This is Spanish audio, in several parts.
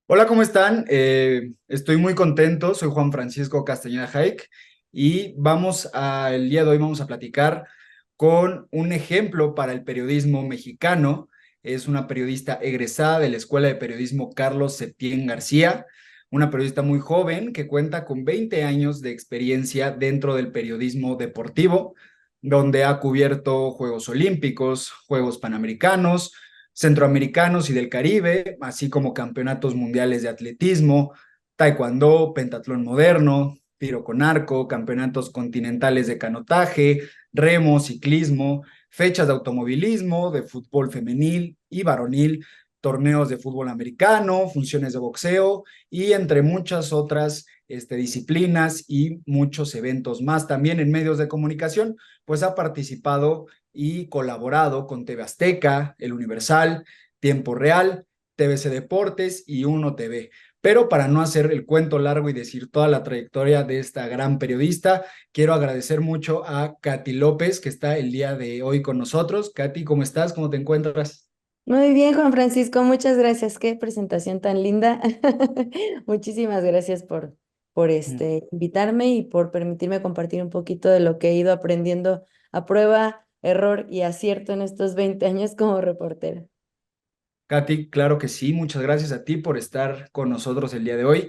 Hola, ¿cómo están? Estoy muy contento, soy Juan Francisco Castañeda Jaik y el día de hoy vamos a platicar con un ejemplo para el periodismo mexicano. Es una periodista egresada de la Escuela de Periodismo Carlos Septién García, una periodista muy joven que cuenta con 20 años de experiencia dentro del periodismo deportivo, donde ha cubierto Juegos Olímpicos, Juegos Panamericanos, centroamericanos y del Caribe, así como campeonatos mundiales de atletismo, taekwondo, pentatlón moderno, tiro con arco, campeonatos continentales de canotaje, remo, ciclismo, fechas de automovilismo, de fútbol femenil y varonil, torneos de fútbol americano, funciones de boxeo y entre muchas otras disciplinas y muchos eventos más. También en medios de comunicación, pues ha participado y colaborado con TV Azteca, El Universal, Tiempo Real, TVC Deportes y Uno TV. Pero para no hacer el cuento largo y decir toda la trayectoria de esta gran periodista, quiero agradecer mucho a Katy López, que está el día de hoy con nosotros. Katy, ¿cómo estás? ¿Cómo te encuentras? Muy bien, Juan Francisco, muchas gracias. Qué presentación tan linda. Muchísimas gracias por invitarme y por permitirme compartir un poquito de lo que he ido aprendiendo a prueba, error y acierto en estos 20 años como reportera. Katy, claro que sí, muchas gracias a ti por estar con nosotros el día de hoy.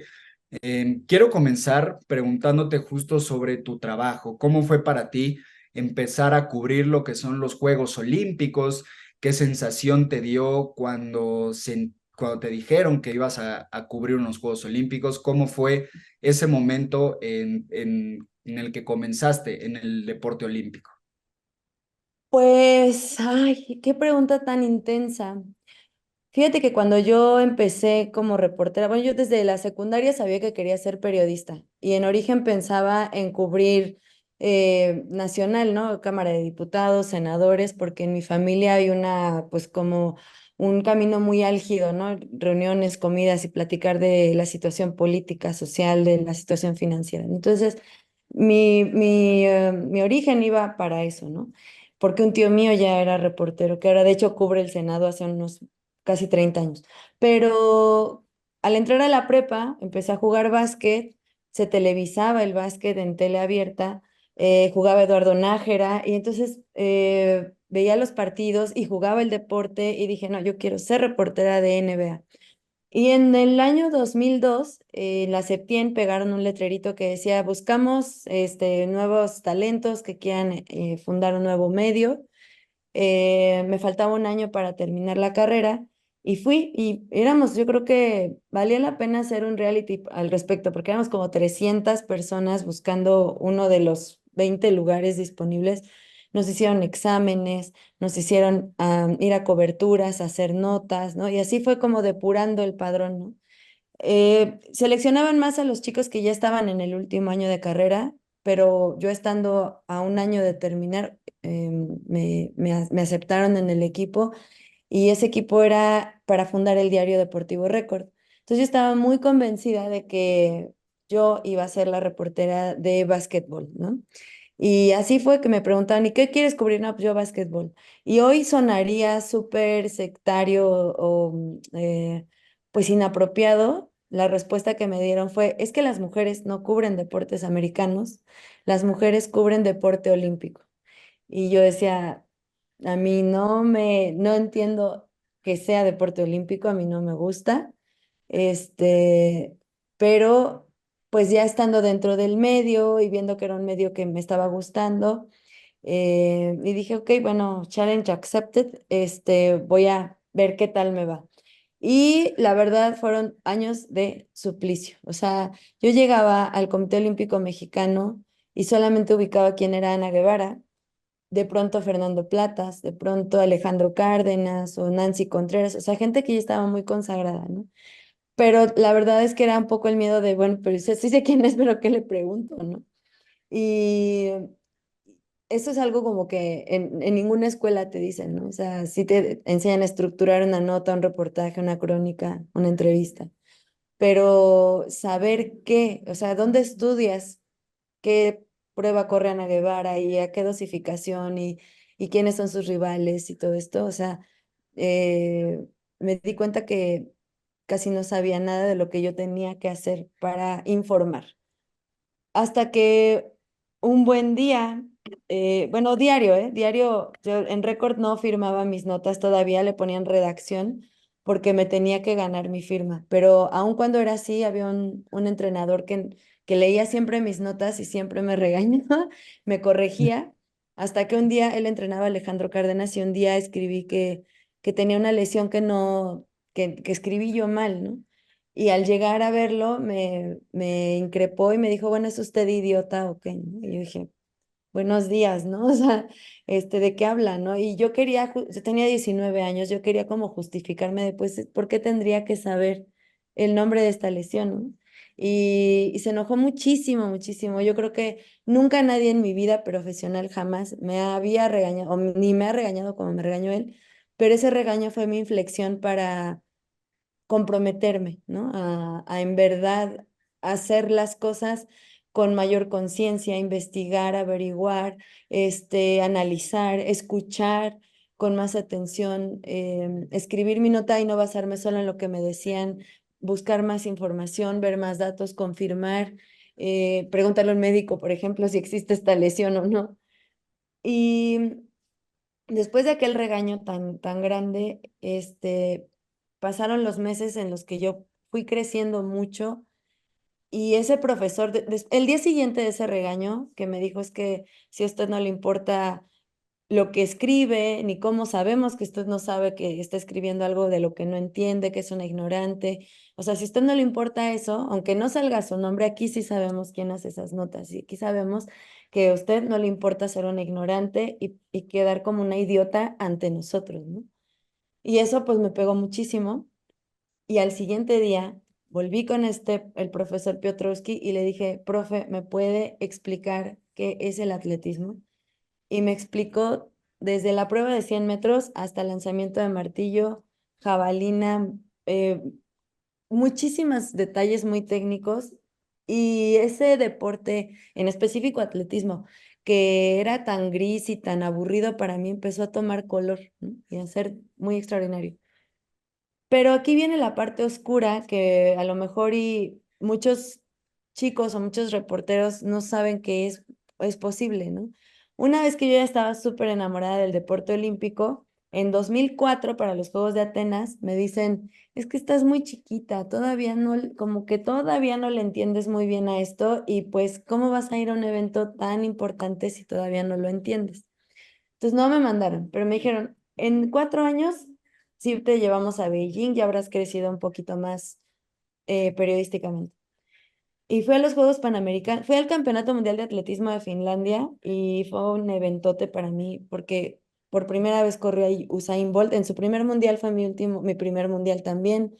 Quiero comenzar preguntándote justo sobre tu trabajo. ¿Cómo fue para ti empezar a cubrir lo que son los Juegos Olímpicos? ¿Qué sensación te dio cuando te dijeron que ibas a cubrir unos Juegos Olímpicos? ¿Cómo fue ese momento en el que comenzaste en el deporte olímpico? Pues, ay, qué pregunta tan intensa. Fíjate que cuando yo empecé como reportera, bueno, yo desde la secundaria sabía que quería ser periodista y en origen pensaba en cubrir nacional, ¿no? Cámara de Diputados, senadores, porque en mi familia hay pues como un camino muy álgido, ¿no? Reuniones, comidas y platicar de la situación política, social, de la situación financiera. Entonces, mi origen iba para eso, ¿no? Porque un tío mío ya era reportero, que ahora de hecho cubre el Senado hace unos casi 30 años. Pero al entrar a la prepa, empecé a jugar básquet, se televisaba el básquet en tele abierta, jugaba Eduardo Nájera y entonces veía los partidos y jugaba el deporte y dije, no, yo quiero ser reportera de NBA. Y en el año 2002, en la Septien pegaron un letrerito que decía, buscamos nuevos talentos que quieran fundar un nuevo medio. Me faltaba un año para terminar la carrera y fui y éramos, yo creo que valía la pena hacer un reality al respecto porque éramos como 300 personas buscando uno de los 20 lugares disponibles. Nos hicieron exámenes, nos hicieron ir a coberturas, hacer notas, ¿no? Y así fue como depurando el padrón, ¿no? Seleccionaban más a los chicos que ya estaban en el último año de carrera, pero yo estando a un año de terminar, me aceptaron en el equipo y ese equipo era para fundar el diario Deportivo Récord. Entonces yo estaba muy convencida de que yo iba a ser la reportera de básquetbol, ¿no? Y así fue que me preguntaban, ¿y qué quieres cubrir? No, pues yo básquetbol. Y hoy sonaría súper sectario pues inapropiado. La respuesta que me dieron fue, es que las mujeres no cubren deportes americanos, las mujeres cubren deporte olímpico. Y yo decía, a mí no entiendo que sea deporte olímpico, a mí no me gusta, este, pero pues ya estando dentro del medio y viendo que era un medio que me estaba gustando, y dije, ok, bueno, challenge accepted, voy a ver qué tal me va. Y la verdad fueron años de suplicio. O sea, yo llegaba al Comité Olímpico Mexicano y solamente ubicaba quién era Ana Guevara, de pronto Fernando Platas, de pronto Alejandro Cárdenas o Nancy Contreras, o sea, gente que ya estaba muy consagrada, ¿no? Pero la verdad es que era un poco el miedo de, bueno, pero sí sé quién es, pero ¿qué le pregunto, no? Y eso es algo como que en ninguna escuela te dicen, ¿no? O sea, sí te enseñan a estructurar una nota, un reportaje, una crónica, una entrevista, pero saber qué, o sea, dónde estudias, qué prueba corre Ana Guevara y a qué dosificación y quiénes son sus rivales y todo esto, o sea, eh, me di cuenta que casi no sabía nada de lo que yo tenía que hacer para informar. Hasta que un buen día, bueno, diario, ¿eh? Diario, yo en récord no firmaba mis notas todavía, le ponían redacción porque me tenía que ganar mi firma. Pero aun cuando era así, había un entrenador que leía siempre mis notas y siempre me regañaba, me corregía, hasta que un día él entrenaba a Alejandro Cárdenas y un día escribí que tenía una lesión que no, que escribí yo mal, ¿no? Y al llegar a verlo, me increpó y me dijo, bueno, ¿es usted idiota o qué? ¿No? Y yo dije, buenos días, ¿no? O sea, ¿de qué habla, no? Y yo quería, yo tenía 19 años, yo quería como justificarme de, pues, ¿por qué tendría que saber el nombre de esta lesión, ¿no? Y se enojó muchísimo, muchísimo. Yo creo que nunca nadie en mi vida profesional jamás me había regañado, o ni me ha regañado como me regañó él, pero ese regaño fue mi inflexión para comprometerme, ¿no? A en verdad hacer las cosas con mayor conciencia, investigar, averiguar, analizar, escuchar con más atención, escribir mi nota y no basarme solo en lo que me decían, buscar más información, ver más datos, confirmar, preguntarle al médico, por ejemplo, si existe esta lesión o no. Y después de aquel regaño tan grande, pasaron los meses en los que yo fui creciendo mucho y ese profesor, el día siguiente de ese regaño que me dijo es que si a usted no le importa lo que escribe, ni cómo sabemos que usted no sabe que está escribiendo algo de lo que no entiende, que es una ignorante. O sea, si a usted no le importa eso, aunque no salga su nombre, aquí sí sabemos quién hace esas notas y aquí sabemos que a usted no le importa ser una ignorante y quedar como una idiota ante nosotros, ¿no? Y eso pues me pegó muchísimo. Y al siguiente día volví con el profesor Piotrowski y le dije, profe, ¿me puede explicar qué es el atletismo? Y me explicó desde la prueba de 100 metros hasta el lanzamiento de martillo, jabalina, eh, muchísimos detalles muy técnicos. Y ese deporte, en específico atletismo, que era tan gris y tan aburrido para mí, empezó a tomar color, ¿no? Y a ser muy extraordinario. Pero aquí viene la parte oscura que a lo mejor y muchos chicos o muchos reporteros no saben que es posible, ¿no? Una vez que yo ya estaba súper enamorada del deporte olímpico, en 2004 para los Juegos de Atenas me dicen, es que estás muy chiquita, todavía no, como que todavía no le entiendes muy bien a esto y pues, ¿cómo vas a ir a un evento tan importante si todavía no lo entiendes? Entonces no me mandaron, pero me dijeron, en 4 años, si te llevamos a Beijing, ya habrás crecido un poquito más periodísticamente. Y fui a los Juegos Panamericanos, fui al Campeonato Mundial de Atletismo de Finlandia y fue un eventote para mí porque por primera vez corrió ahí Usain Bolt. En su primer mundial fue mi primer mundial también.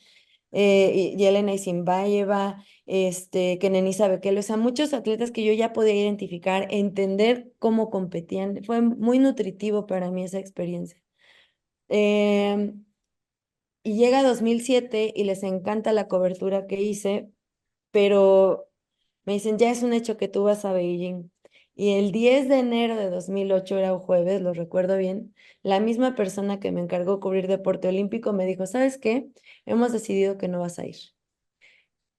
Y Yelena Isinbayeva, Kenenisa Bekele, o sea, muchos atletas que yo ya podía identificar, entender cómo competían. Fue muy nutritivo para mí esa experiencia. Em, y llega 2007 y les encanta la cobertura que hice, pero me dicen, ya es un hecho que tú vas a Beijing. Y el 10 de enero de 2008 era un jueves, lo recuerdo bien, la misma persona que me encargó cubrir deporte olímpico me dijo, ¿sabes qué? Hemos decidido que no vas a ir.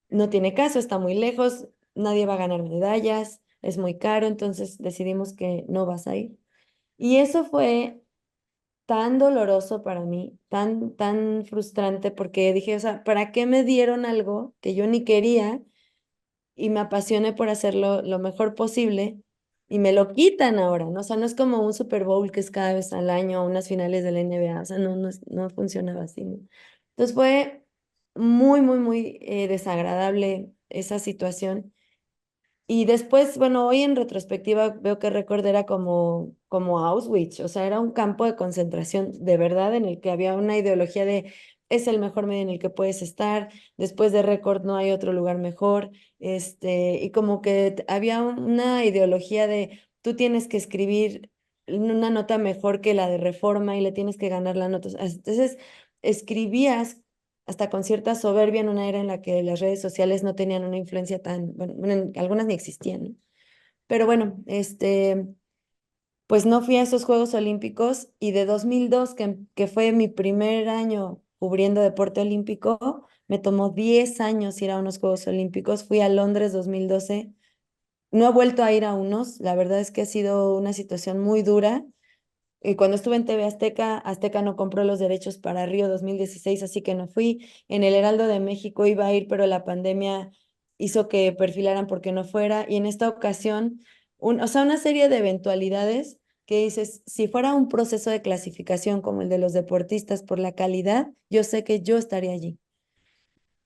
No tiene caso, está muy lejos, nadie va a ganar medallas, es muy caro, entonces decidimos que no vas a ir. Y eso fue tan doloroso para mí, tan frustrante, porque dije, o sea, ¿para qué me dieron algo que yo ni quería y me apasioné por hacerlo lo mejor posible y me lo quitan ahora, ¿no? O sea, no es como un Super Bowl que es cada vez al año o unas finales de la NBA, o sea, no funcionaba así, ¿no? Entonces fue muy, muy, muy desagradable esa situación. Y después, bueno, hoy en retrospectiva veo que Record era como Auschwitz, o sea, era un campo de concentración de verdad en el que había una ideología de es el mejor medio en el que puedes estar, después de Record no hay otro lugar mejor, y como que había una ideología de tú tienes que escribir una nota mejor que la de Reforma y le tienes que ganar la nota. Entonces, escribías hasta con cierta soberbia en una era en la que las redes sociales no tenían una influencia tan, bueno, algunas ni existían, ¿no? Pero bueno, pues no fui a esos Juegos Olímpicos y de 2002, que fue mi primer año cubriendo deporte olímpico, Me tomó 10 años ir a unos Juegos Olímpicos. Fui a Londres 2012. No he vuelto a ir a unos. La verdad es que ha sido una situación muy dura. Cuando estuve en TV Azteca, Azteca no compró los derechos para Río 2016, así que no fui. En el Heraldo de México iba a ir, pero la pandemia hizo que perfilaran porque no fuera. Y en esta ocasión, o sea, una serie de eventualidades que dices, si fuera un proceso de clasificación como el de los deportistas por la calidad, yo sé que yo estaría allí.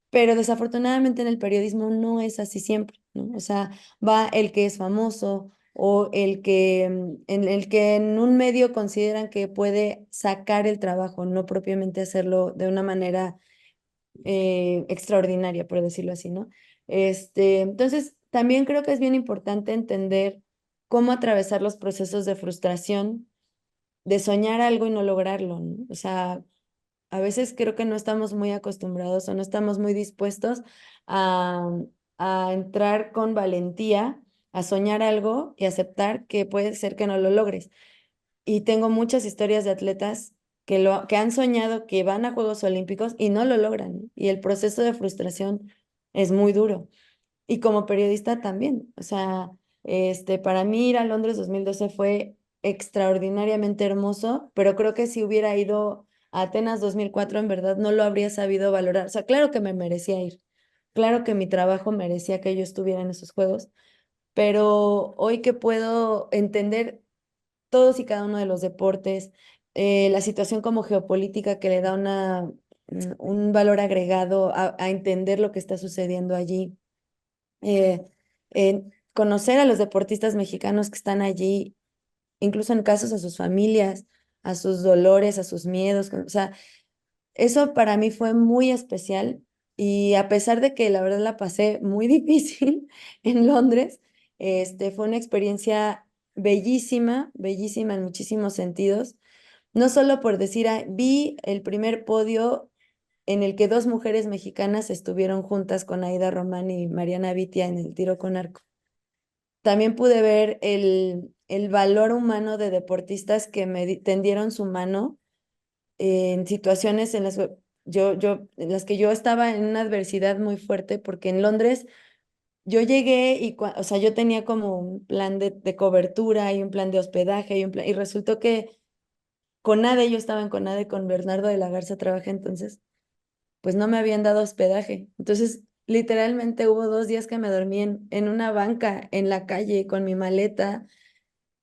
Pero desafortunadamente en el periodismo no es así siempre, ¿no? O sea, va el que es famoso o el que en el que en un medio consideran que puede sacar el trabajo, no propiamente hacerlo de una manera extraordinaria, por decirlo así, ¿no? Entonces, también creo que es bien importante entender cómo atravesar los procesos de frustración, de soñar algo y no lograrlo, ¿no? O sea, a veces creo que no estamos muy acostumbrados o no estamos muy dispuestos a, a entrar con valentía, a soñar algo y aceptar que puede ser que no lo logres. Y tengo muchas historias de atletas que han soñado que van a Juegos Olímpicos y no lo logran, ¿no? Y el proceso de frustración es muy duro. Y como periodista también, o sea, para mí ir a Londres 2012 fue extraordinariamente hermoso, pero creo que si hubiera ido a Atenas 2004 en verdad no lo habría sabido valorar. O sea, claro que me merecía ir, claro que mi trabajo merecía que yo estuviera en esos juegos, pero hoy que puedo entender todos y cada uno de los deportes, la situación como geopolítica que le da un valor agregado a entender lo que está sucediendo allí, eh, conocer a los deportistas mexicanos que están allí, incluso en casos a sus familias, a sus dolores, a sus miedos, o sea, eso para mí fue muy especial y a pesar de que la verdad la pasé muy difícil en Londres, fue una experiencia bellísima, bellísima en muchísimos sentidos. No solo por decir, vi el primer podio en el que dos mujeres mexicanas estuvieron juntas con Aida Román y Mariana Vitia en el tiro con arco. También pude ver el valor humano de deportistas que tendieron su mano en situaciones en las que en las que yo estaba en una adversidad muy fuerte, porque en Londres yo llegué y, o sea, yo tenía como un plan de cobertura y un plan de hospedaje y resultó que CONADE, yo estaba en CONADE con Bernardo de la Garza, trabajé entonces, pues no me habían dado hospedaje. Entonces, literalmente hubo 2 días que me dormí en una banca en la calle con mi maleta,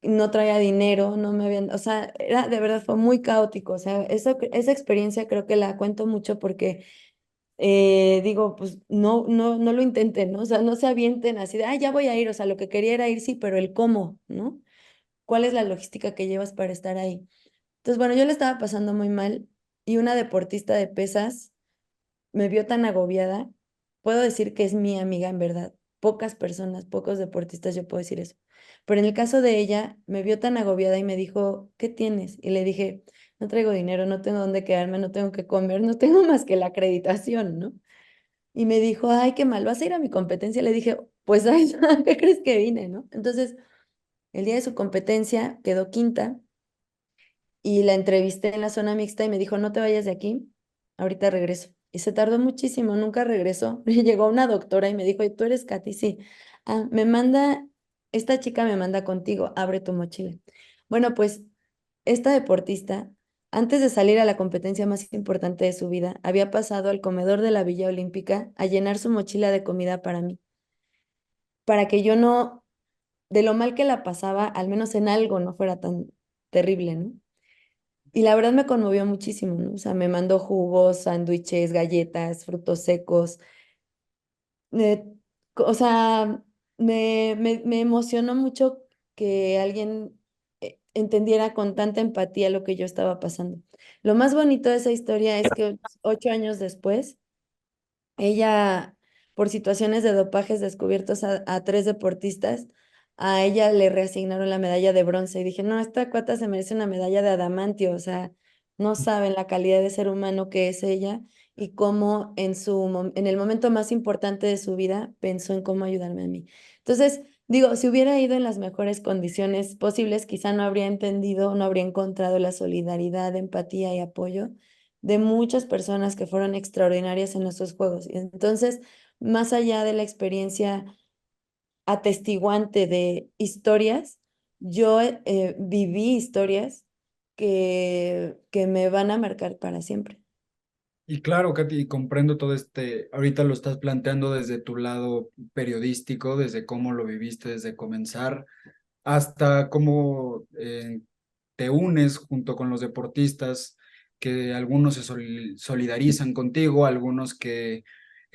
no traía dinero, no me habían, o sea, era de verdad fue muy caótico. O sea, esa experiencia creo que la cuento mucho porque digo, pues no lo intenten, ¿no? O sea, no se avienten así de, ya voy a ir. O sea, lo que quería era ir, sí, pero el cómo, ¿no? ¿Cuál es la logística que llevas para estar ahí? Entonces, bueno, yo le estaba pasando muy mal y una deportista de pesas me vio tan agobiada. Puedo decir que es mi amiga en verdad. Pocas personas, pocos deportistas, yo puedo decir eso. Pero en el caso de ella, me vio tan agobiada y me dijo, ¿qué tienes? Y le dije, no traigo dinero, no tengo dónde quedarme, no tengo que comer, no tengo más que la acreditación, ¿no? Y me dijo, ay, qué mal, ¿vas a ir a mi competencia? Le dije, pues, ay, ¿a qué crees que vine, no? Entonces, el día de su competencia quedó quinta y la entrevisté en la zona mixta y me dijo, no te vayas de aquí, ahorita regreso. Y se tardó muchísimo, nunca regresó. Y llegó una doctora y me dijo, ¿y tú eres Katy? Sí. Esta chica me manda contigo, abre tu mochila. Bueno, pues esta deportista, antes de salir a la competencia más importante de su vida, había pasado al comedor de la Villa Olímpica a llenar su mochila de comida para mí, para que yo no, de lo mal que la pasaba, al menos en algo no fuera tan terrible, ¿no? Y la verdad me conmovió muchísimo, ¿no? O sea, me mandó jugos, sándwiches, galletas, frutos secos. eh, o sea, me emocionó mucho que alguien entendiera con tanta empatía lo que yo estaba pasando. Lo más bonito de esa historia es que 8 años después, ella, por situaciones de dopajes descubiertos a 3 deportistas, a ella le reasignaron la medalla de bronce. Y dije, no, esta cuata se merece una medalla de adamantio. O sea, no saben la calidad de ser humano que es ella y cómo en el momento más importante de su vida pensó en cómo ayudarme a mí. Entonces, digo, si hubiera ido en las mejores condiciones posibles, quizá no habría entendido, no habría encontrado la solidaridad, empatía y apoyo de muchas personas que fueron extraordinarias en nuestros juegos. Y entonces, más allá de la experiencia atestiguante de historias, yo viví historias que me van a marcar para siempre. Y claro, Katy, comprendo todo ahorita lo estás planteando desde tu lado periodístico, desde cómo lo viviste desde comenzar, hasta cómo te unes junto con los deportistas, que algunos se solidarizan contigo, algunos que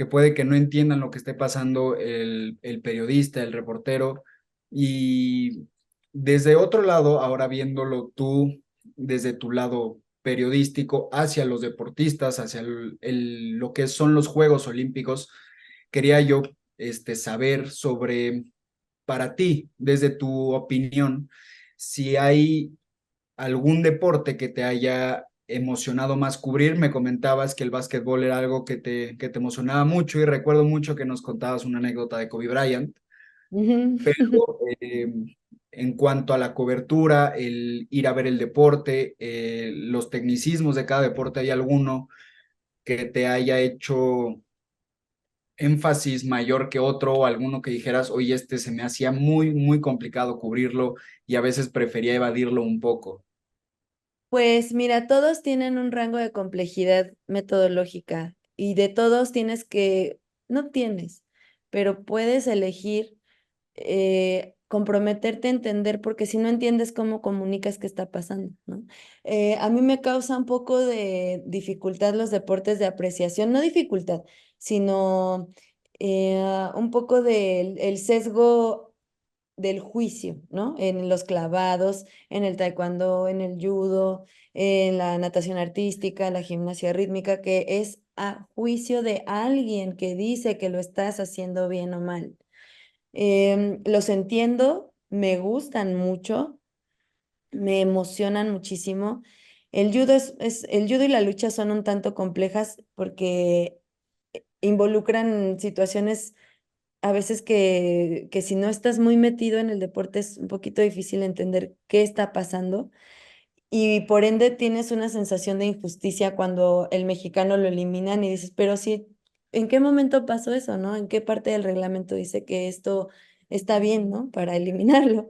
puede que no entiendan lo que esté pasando el periodista, el reportero. Y desde otro lado, ahora viéndolo tú, desde tu lado periodístico hacia los deportistas, hacia lo que son los Juegos Olímpicos, quería yo saber sobre, para ti, desde tu opinión, si hay algún deporte que te haya emocionado más cubrir. Me comentabas que el básquetbol era algo que te emocionaba mucho y recuerdo mucho que nos contabas una anécdota de Kobe Bryant, Ujú. pero en cuanto a la cobertura, el ir a ver el deporte, los tecnicismos de cada deporte, ¿hay alguno que te haya hecho énfasis mayor que otro o alguno que dijeras, oye, se me hacía muy complicado cubrirlo y a veces prefería evadirlo un poco? Pues mira, todos tienen un rango de complejidad metodológica y de todos no tienes, pero puedes elegir comprometerte a entender, porque si no entiendes cómo comunicas qué está pasando, ¿no? A mí me causa un poco de dificultad los deportes de apreciación, no dificultad, sino un poco del el sesgo del juicio, ¿no? En los clavados, en el taekwondo, en el judo, en la natación artística, la gimnasia rítmica, que es a juicio de alguien que dice que lo estás haciendo bien o mal. Los entiendo, me gustan mucho, me emocionan muchísimo. El judo y la lucha son un tanto complejas porque involucran situaciones a veces que si no estás muy metido en el deporte es un poquito difícil entender qué está pasando y por ende tienes una sensación de injusticia cuando el mexicano lo eliminan y dices, pero sí, ¿en qué momento pasó eso, no? ¿En qué parte del reglamento dice que esto está bien, ¿no? Para eliminarlo.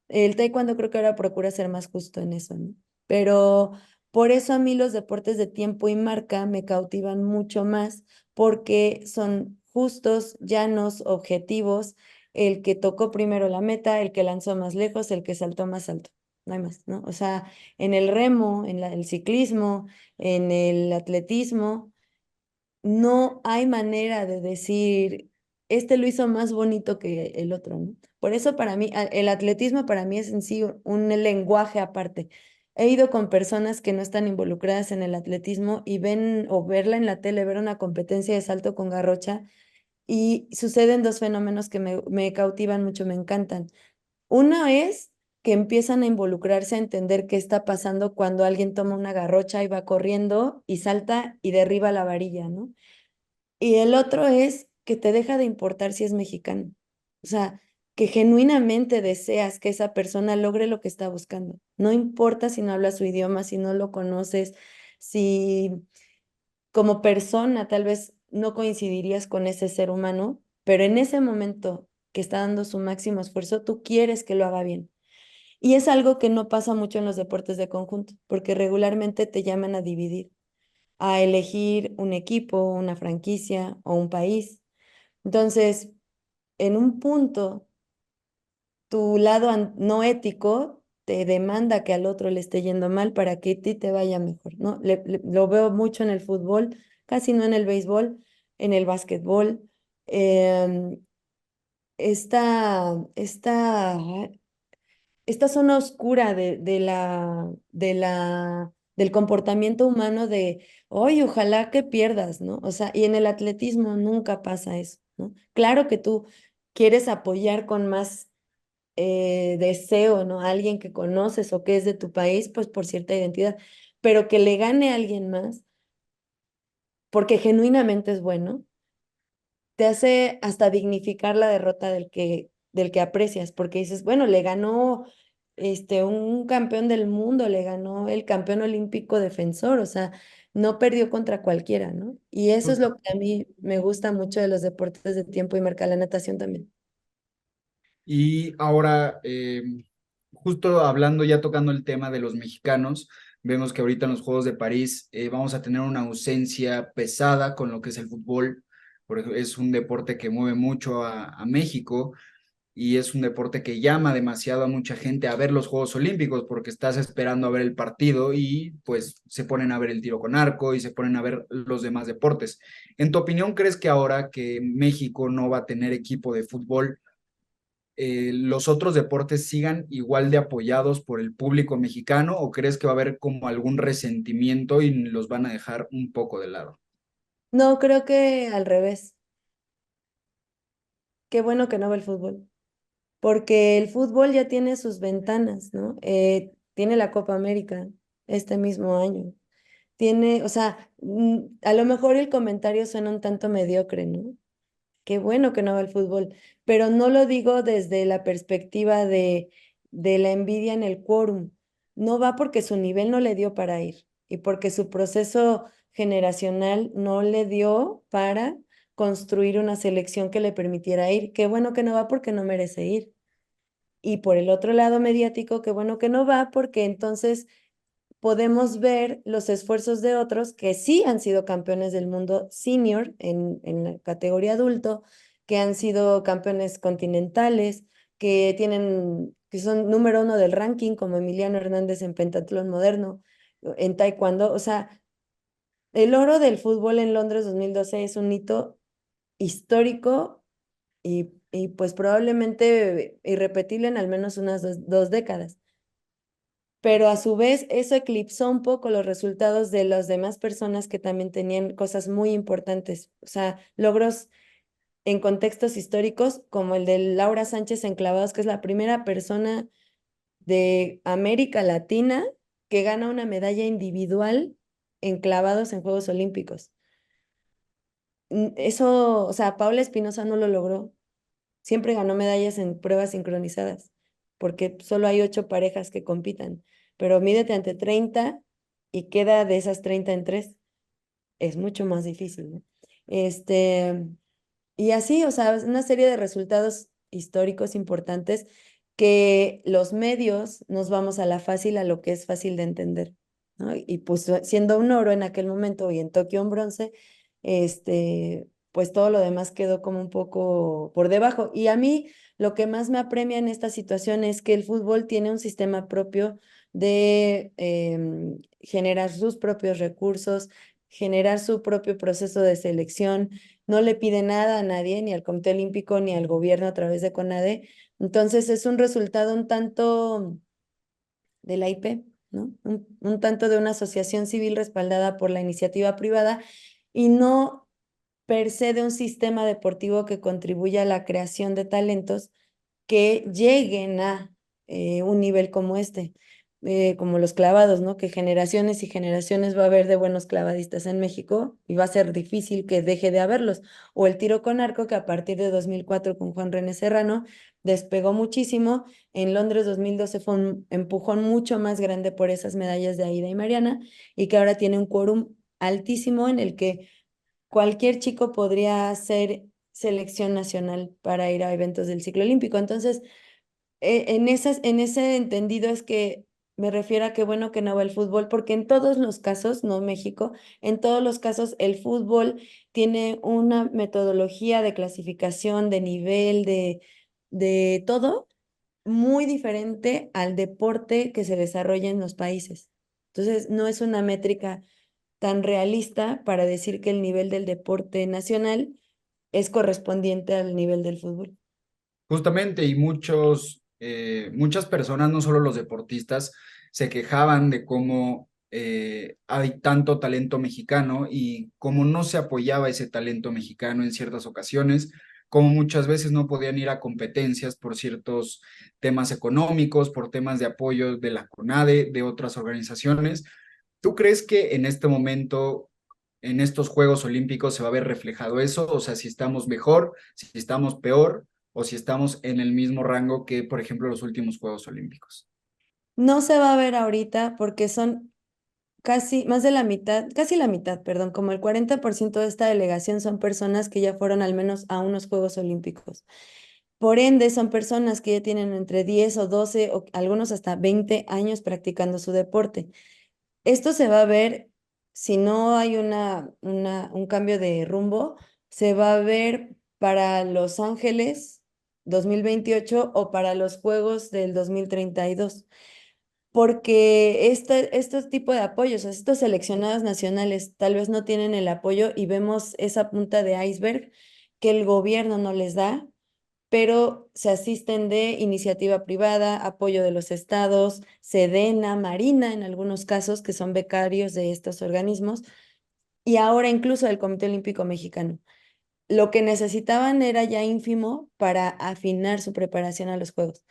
El taekwondo creo que ahora procura ser más justo en eso, ¿no? Pero por eso a mí los deportes de tiempo y marca me cautivan mucho más porque son justos, llanos, objetivos, el que tocó primero la meta, el que lanzó más lejos, el que saltó más alto. No hay más, ¿no? O sea, en el remo, el ciclismo, en el atletismo, no hay manera de decir, este lo hizo más bonito que el otro, ¿no? Por eso para mí, el atletismo para mí es en sí un lenguaje aparte. He ido con personas que no están involucradas en el atletismo y ven o verla en la tele, ver una competencia de salto con garrocha y suceden dos fenómenos que me cautivan mucho, me encantan. Uno es que empiezan a involucrarse a entender qué está pasando cuando alguien toma una garrocha y va corriendo y salta y derriba la varilla, ¿no? Y el otro es que te deja de importar si es mexicano. O sea, que genuinamente deseas que esa persona logre lo que está buscando. No importa si no habla su idioma, si no lo conoces, si como persona tal vez no coincidirías con ese ser humano, pero en ese momento que está dando su máximo esfuerzo, tú quieres que lo haga bien. Y es algo que no pasa mucho en los deportes de conjunto, porque regularmente te llaman a dividir, a elegir un equipo, una franquicia o un país. Entonces, en un punto, tu lado no ético te demanda que al otro le esté yendo mal para que a ti te vaya mejor, ¿no? Lo veo mucho en el fútbol, casi no en el béisbol, en el básquetbol. em, esta esta zona oscura del comportamiento humano de, oye, ojalá que pierdas, ¿no? O sea, y en el atletismo nunca pasa eso, ¿no? Claro que tú quieres apoyar con más deseo, ¿no? A alguien que conoces o que es de tu país, pues por cierta identidad, pero que le gane a alguien más, porque genuinamente es bueno, te hace hasta dignificar la derrota del que aprecias, porque dices, bueno, le ganó un campeón del mundo, le ganó el campeón olímpico defensor, o sea, no perdió contra cualquiera, ¿no? Y eso es lo que a mí me gusta mucho de los deportes de tiempo y marca la natación también. Y ahora, justo hablando, ya tocando el tema de los mexicanos, vemos que ahorita en los Juegos de París vamos a tener una ausencia pesada con lo que es el fútbol, porque es un deporte que mueve mucho a México y es un deporte que llama demasiado a mucha gente a ver los Juegos Olímpicos porque estás esperando a ver el partido y pues se ponen a ver el tiro con arco y se ponen a ver los demás deportes. En tu opinión, ¿crees que ahora que México no va a tener equipo de fútbol, los otros deportes sigan igual de apoyados por el público mexicano o crees que va a haber como algún resentimiento y los van a dejar un poco de lado? No, creo que al revés. Qué bueno que no ve el fútbol, porque el fútbol ya tiene sus ventanas, ¿no? Tiene la Copa América este mismo año. Tiene, o sea, a lo mejor el comentario suena un tanto mediocre, ¿no? Qué bueno que no va el fútbol, pero no lo digo desde la perspectiva de la envidia en el quórum. No va porque su nivel no le dio para ir y porque su proceso generacional no le dio para construir una selección que le permitiera ir. Qué bueno que no va porque no merece ir. Y por el otro lado mediático, qué bueno que no va porque entonces podemos ver los esfuerzos de otros que sí han sido campeones del mundo senior en la categoría adulto, que han sido campeones continentales, que son número uno del ranking, como Emiliano Hernández en pentatlón moderno, en taekwondo. O sea, el oro del fútbol en Londres 2012 es un hito histórico y pues probablemente irrepetible en al menos unas dos décadas, pero a su vez eso eclipsó un poco los resultados de las demás personas que también tenían cosas muy importantes, o sea, logros en contextos históricos como el de Laura Sánchez en clavados, que es la primera persona de América Latina que gana una medalla individual en clavados en Juegos Olímpicos. Eso, o sea, Paula Espinosa no lo logró. Siempre ganó medallas en pruebas sincronizadas, porque solo hay 8 parejas que compitan. Pero mídete ante 30 y queda de esas 30 en 3. Es mucho más difícil, ¿no? Este, y así, o sea, es una serie de resultados históricos importantes que los medios nos vamos a la fácil, a lo que es fácil de entender, ¿no? Y pues siendo un oro en aquel momento y en Tokio un bronce, pues todo lo demás quedó como un poco por debajo. Y a mí lo que más me apremia en esta situación es que el fútbol tiene un sistema propio de generar sus propios recursos, generar su propio proceso de selección, no le pide nada a nadie, ni al Comité Olímpico, ni al gobierno a través de CONADE. Entonces es un resultado un tanto de la IP, ¿no? Un tanto de una asociación civil respaldada por la iniciativa privada y no per se de un sistema deportivo que contribuya a la creación de talentos que lleguen a un nivel como este, como los clavados, ¿no? Que generaciones y generaciones va a haber de buenos clavadistas en México y va a ser difícil que deje de haberlos. O el tiro con arco, que a partir de 2004 con Juan René Serrano despegó muchísimo. En Londres 2012 fue un empujón mucho más grande por esas medallas de Aida y Mariana y que ahora tiene un quórum altísimo en el que cualquier chico podría ser selección nacional para ir a eventos del ciclo olímpico. Entonces, en ese entendido es que me refiero a que bueno que no va el fútbol, porque en todos los casos, no México, en todos los casos el fútbol tiene una metodología de clasificación, de nivel, de todo muy diferente al deporte que se desarrolla en los países. Entonces, no es una métrica tan realista para decir que el nivel del deporte nacional es correspondiente al nivel del fútbol. Justamente, y muchas personas, no solo los deportistas, se quejaban de cómo hay tanto talento mexicano y cómo no se apoyaba ese talento mexicano en ciertas ocasiones, como muchas veces no podían ir a competencias por ciertos temas económicos, por temas de apoyo de la CONADE, de otras organizaciones. ¿Tú crees que en este momento, en estos Juegos Olímpicos, se va a ver reflejado eso? O sea, si estamos mejor, si estamos peor o si estamos en el mismo rango que, por ejemplo, los últimos Juegos Olímpicos. No se va a ver ahorita porque son casi, más de la mitad, casi la mitad, perdón, como el 40% de esta delegación son personas que ya fueron al menos a unos Juegos Olímpicos. Por ende, son personas que ya tienen entre 10 o 12 o algunos hasta 20 años practicando su deporte. Esto se va a ver, si no hay un cambio de rumbo, se va a ver para Los Ángeles 2028 o para los Juegos del 2032 porque estos tipos de apoyos, o sea, estos seleccionados nacionales tal vez no tienen el apoyo y vemos esa punta de iceberg que el gobierno no les da, pero se asisten de iniciativa privada, apoyo de los estados, Sedena, Marina en algunos casos, que son becarios de estos organismos, y ahora incluso del Comité Olímpico Mexicano. Lo que necesitaban era ya ínfimo para afinar su preparación a los Juegos.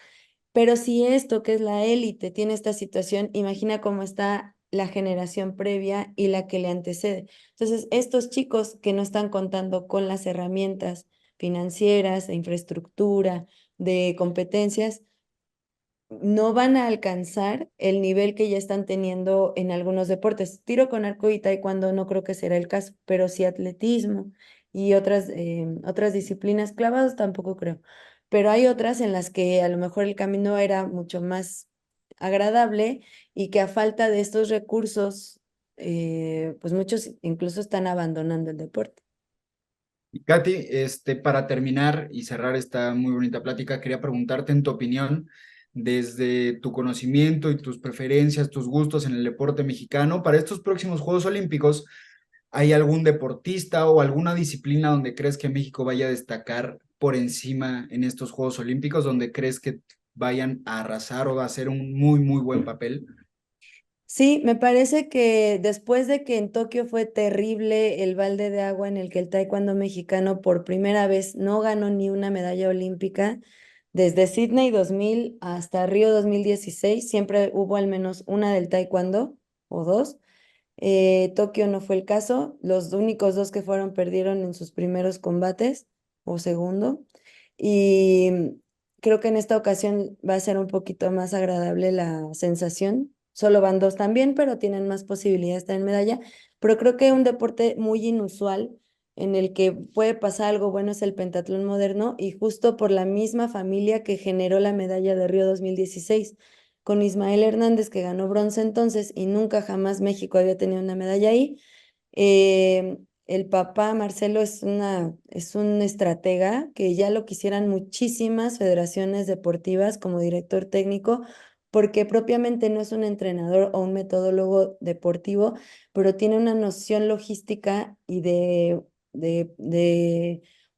Pero si esto, que es la élite, tiene esta situación, imagina cómo está la generación previa y la que le antecede. Entonces, estos chicos que no están contando con las herramientas financieras, de infraestructura, de competencias, no van a alcanzar el nivel que ya están teniendo en algunos deportes. Tiro con arco y taekwondo no creo que será el caso, pero sí atletismo y otras disciplinas clavados tampoco creo. Pero hay otras en las que a lo mejor el camino era mucho más agradable y que a falta de estos recursos, pues muchos incluso están abandonando el deporte. Y Katy, para terminar y cerrar esta muy bonita plática, quería preguntarte en tu opinión, desde tu conocimiento y tus preferencias, tus gustos en el deporte mexicano, para estos próximos Juegos Olímpicos, ¿hay algún deportista o alguna disciplina donde crees que México vaya a destacar por encima en estos Juegos Olímpicos, donde crees que vayan a arrasar o a hacer un muy, muy buen papel? Sí, me parece que después de que en Tokio fue terrible el balde de agua en el que el taekwondo mexicano por primera vez no ganó ni una medalla olímpica, desde Sydney 2000 hasta Río 2016 siempre hubo al menos una del taekwondo o dos. Tokio no fue el caso, los únicos dos que fueron perdieron en sus primeros combates o segundo. Y creo que en esta ocasión va a ser un poquito más agradable la sensación. Solo van dos también, pero tienen más posibilidades de estar en medalla. Pero creo que un deporte muy inusual en el que puede pasar algo bueno es el pentatlón moderno y justo por la misma familia que generó la medalla de Río 2016 con Ismael Hernández, que ganó bronce entonces y nunca jamás México había tenido una medalla ahí. El papá Marcelo es un estratega que ya lo quisieran muchísimas federaciones deportivas como director técnico, porque propiamente no es un entrenador o un metodólogo deportivo, pero tiene una noción logística y de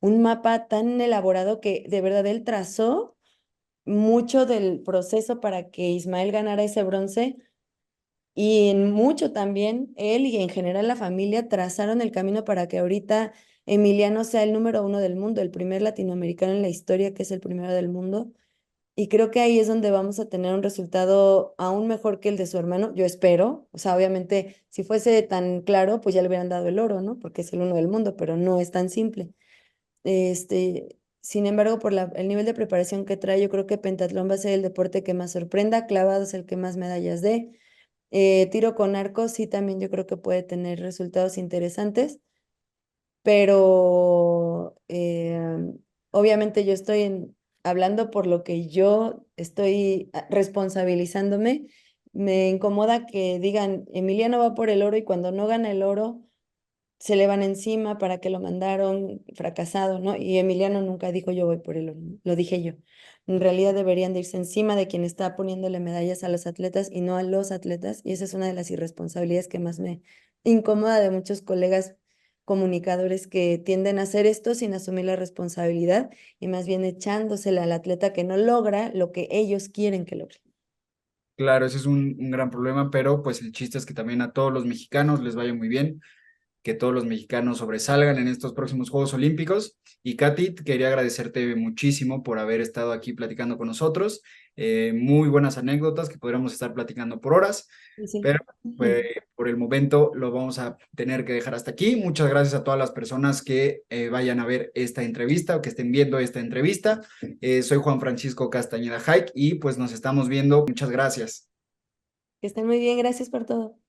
un mapa tan elaborado que de verdad él trazó mucho del proceso para que Ismael ganara ese bronce y en mucho también él y en general la familia trazaron el camino para que ahorita Emiliano sea el número uno del mundo, el primer latinoamericano en la historia que es el primero del mundo. Y creo que ahí es donde vamos a tener un resultado aún mejor que el de su hermano, yo espero. O sea, obviamente, si fuese tan claro, pues ya le hubieran dado el oro, ¿no? Porque es el uno del mundo, pero no es tan simple. Sin embargo, por el nivel de preparación que trae, yo creo que pentatlón va a ser el deporte que más sorprenda, clavado es el que más medallas dé. Tiro con arco, sí, también yo creo que puede tener resultados interesantes, pero obviamente yo estoy hablando por lo que yo estoy responsabilizándome. Me incomoda que digan, Emiliano va por el oro y cuando no gana el oro se le van encima para que lo mandaron fracasado, ¿no? Y Emiliano nunca dijo yo voy por el oro, ¿no? Lo dije yo. En realidad deberían de irse encima de quien está poniéndole medallas a los atletas y no a los atletas. Y esa es una de las irresponsabilidades que más me incomoda de muchos colegas comunicadores que tienden a hacer esto sin asumir la responsabilidad y más bien echándosela al atleta que no logra lo que ellos quieren que logre. Claro, ese es un gran problema, pero pues el chiste es que también a todos los mexicanos les vaya muy bien, que todos los mexicanos sobresalgan en estos próximos Juegos Olímpicos. Y Katy, quería agradecerte muchísimo por haber estado aquí platicando con nosotros. Muy buenas anécdotas que podríamos estar platicando por horas, Sí, sí. pero pues, por el momento lo vamos a tener que dejar hasta aquí. Muchas gracias a todas las personas que vayan a ver esta entrevista o que estén viendo esta entrevista. Soy Juan Francisco Castañeda Haik y pues nos estamos viendo. Muchas gracias. Que estén muy bien, gracias por todo.